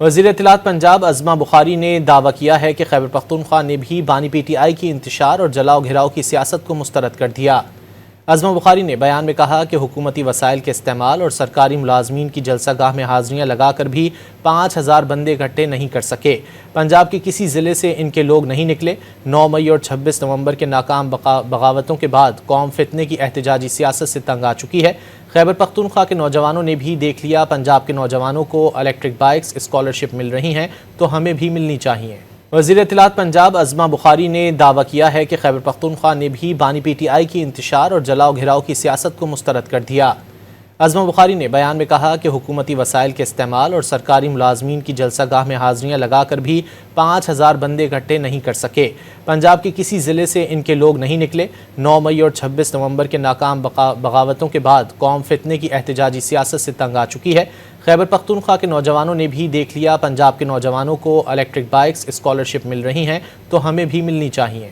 وزیر اطلاعات پنجاب عظمہ بخاری نے دعویٰ کیا ہے کہ خیبر پختونخوا نے بھی بانی پی ٹی آئی کی انتشار اور جلاؤ گھراؤ کی سیاست کو مسترد کر دیا۔ عظمہ بخاری نے بیان میں کہا کہ حکومتی وسائل کے استعمال اور سرکاری ملازمین کی جلسہ گاہ میں حاضریاں لگا کر بھی 5000 بندے اکٹھے نہیں کر سکے۔ پنجاب کے کسی ضلع سے ان کے لوگ نہیں نکلے۔ 9 مئی اور 26 نومبر کے ناکام بغاوتوں کے بعد قوم فتنے کی احتجاجی سیاست سے تنگ آ چکی ہے۔ خیبر پختونخوا کے نوجوانوں نے بھی دیکھ لیا پنجاب کے نوجوانوں کو الیکٹرک بائکس اسکالرشپ مل رہی ہیں تو ہمیں بھی ملنی چاہیے۔ وزیر اطلاعات پنجاب عظمہ بخاری نے دعویٰ کیا ہے کہ خیبر پختونخوا نے بھی بانی پی ٹی آئی کی انتشار اور جلاؤ گھراؤ کی سیاست کو مسترد کر دیا۔ عظمہ بخاری نے بیان میں کہا کہ حکومتی وسائل کے استعمال اور سرکاری ملازمین کی جلسہ گاہ میں حاضریاں لگا کر بھی 5000 بندے اکٹھے نہیں کر سکے۔ پنجاب کے کسی ضلع سے ان کے لوگ نہیں نکلے۔ 9 مئی اور 26 نومبر کے ناکام بغاوتوں کے بعد قوم فتنے کی احتجاجی سیاست سے تنگ آ چکی ہے۔ خیبر پختونخوا کے نوجوانوں نے بھی دیکھ لیا پنجاب کے نوجوانوں کو الیکٹرک بائکس اسکالرشپ مل رہی ہیں تو ہمیں بھی ملنی چاہیے۔